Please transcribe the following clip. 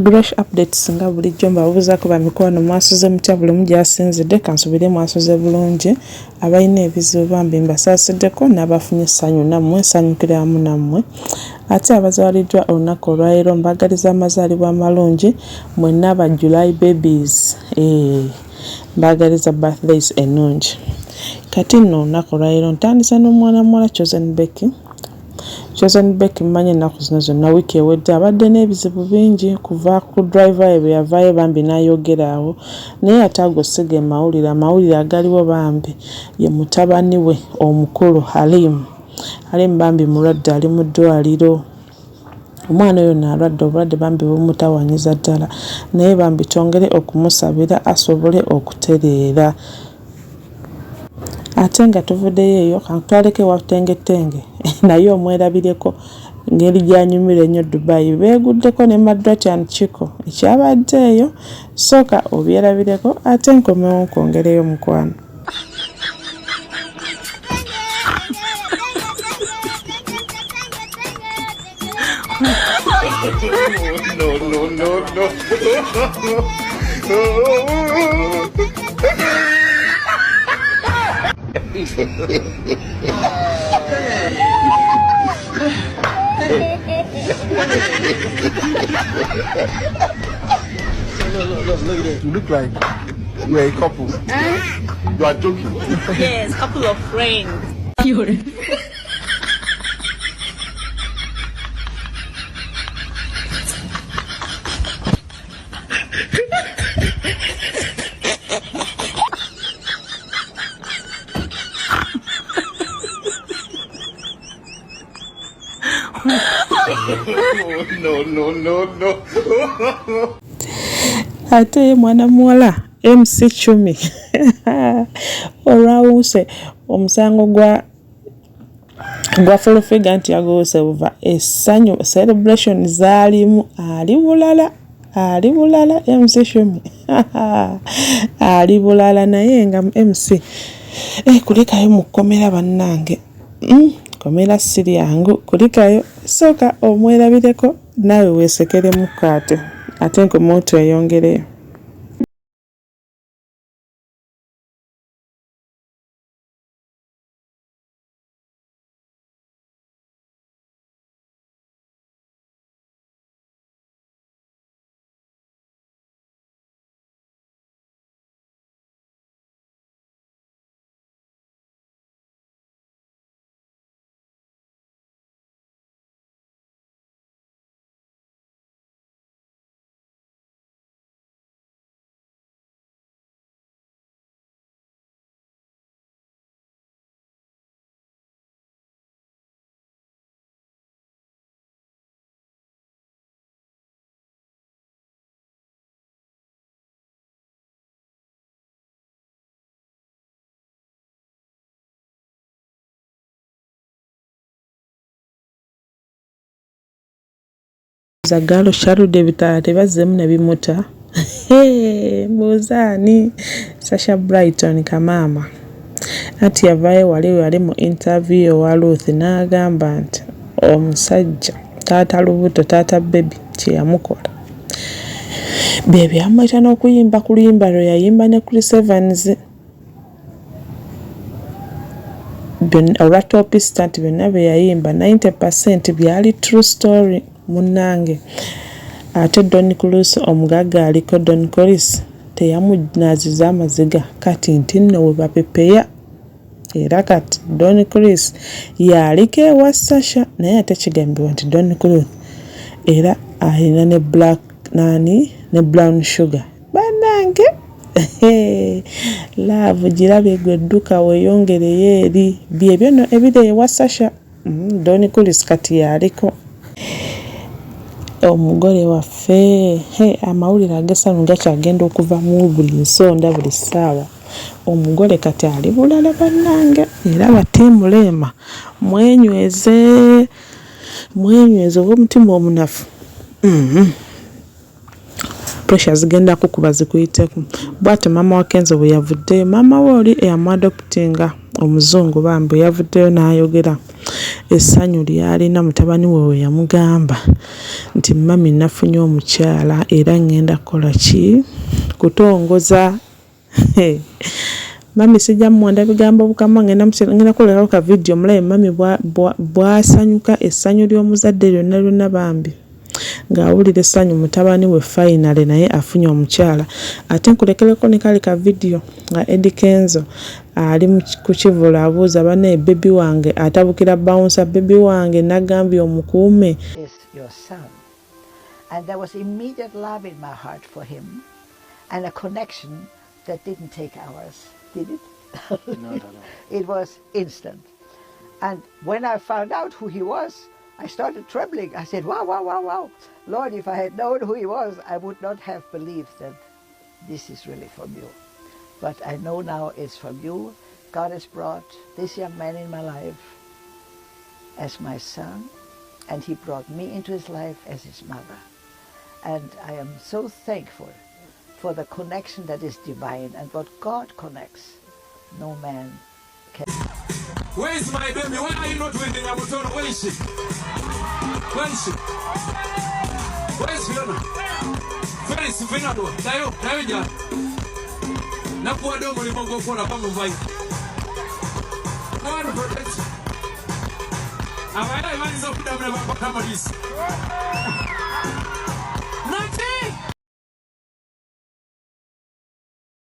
Brush updates nga bulijjo mbabuuzaako bamikwano mwasuze mutya buli mumu gy'asinzidde kansubire mwasuze bulungi abalina ebizibu bambi mbasaasaddeko n'abafunye essanyu nammwe nsanyukira wamu nammwe ate abazaaliddwa olunaku olwaleero mbagaliza amazaalibwa amalungi mwenna aba July babies mbagaliza birthdays ennungi kati nno olunaku olwaleero ntandisa n'omwana muwala Chosen Becky mmanyi ennaku zino zonna wiiki ewedde abadde n'ebizibu bingi kuva ku driver we bwe yavaayo bambi n'ayogera awo naye ate agosiga amawulire agaliwo bambi ye mutabani we omukulu Halim bambi mulwadde ali mu ddwaliro omwana oyo n'alwadde obulwadde bambi bumutawanyiza ddala naye bambi twongere okumusabira asobole okutereera ate nga tuvuddeyo eyo kantwaleko watengetenge naye omwerabireko ngeri gyanyumira ennyo Dubai beeguddeko ne Madrat and Chico ekyabadde eyo sooka obyerabireko ate nkomewo nkwongereyo mukwano. Look at it. You look like you're a couple. You are joking. Yes, couple of friends. No. Ate mwana muwala MC Chumi olwawuse omusango gwa fulufiga nti yaguwuse buva essanyu celebration zaalimu ali bulala MC Chumi ali bulala naye nga MC kulikayo mukomera bannange komera siri yangu kulikayo sooka omwerabireko nawe weesekere mukaate ate nkomoto eyongereyo. Zagalo Sharude bitala tebazzemu ne bimuta mbuuzaani Sasha Brighton kamaama ati yavaayo wali mu interview wa Ruth n'agamba nti omusajja taata lubuto taata baby kye yamukola bye byamuyita n'okuyimba ku luyimba lwe yayimba ne Chris Evans olwa topista nti byonna bye yayimba 90% byali true story munnange ate Don Cruz omugagga aliko Don Cruz teyamunaaziza amaziga kati nti nno we bapepeya era kati Don Cruz yaliko ewa Sasha naye ate kigambibwa nti Don Cruz era alina ne brown sugar bannange laavu girabye gwe edduka weeyongereyo eri byebyo nno ebiri ewa Sasha Don Cruz kati yaliko omugole waffe amawulire agesanu gakyagenda okuva mu buli nsonda buli ssaawa omugole kati ali bulala bannange era batiimulema mwenyweze oba omutima omunafu pressure zigenda kukuba zikuyiteku bw'atyo maama wa Kenzo bwe yavuddeyo maama we oli eyamwadoptinga omuzungu bambi yavuddeyo n'ayogera essanyu lyalina mutabani we yamugamba nti mami nafunye omukyala era ngenda kukola ki kutongoza. Mami sijja mwanda bigambo bukama ngenda kolera ka video mulaye mami bwasanyuka essanyu ly'omuzadde lyonna bambi ng'awulira essanyu mutabani we finally naye afunye omukyala. Ate nkulekereko ne kale ka video nga Eddie Kenzo ali ku kivulo abuuza bane baby wange atabukira bouncer baby wange nagambye omukuume. Is your son. And there was immediate love in my heart for him and a connection that didn't take hours, did it? No. It was instant. And when I found out who he was, I started trembling. I said, wow. Lord, if I had known who he was, I would not have believed that this is really from you. But I know now it's from you. God has brought this young man in my life as my son, and he brought me into his life as his mother. And I am so thankful for the connection that is divine, and what God connects, no man can. Where is my baby? Why are you not with the Yabutono? Where is she? Where is she? Where is Fiona? Where is Finado? Tayo, John. Nakuwa domo limongo kona pamu vai. No one protects you. Am I not even so good at kama this?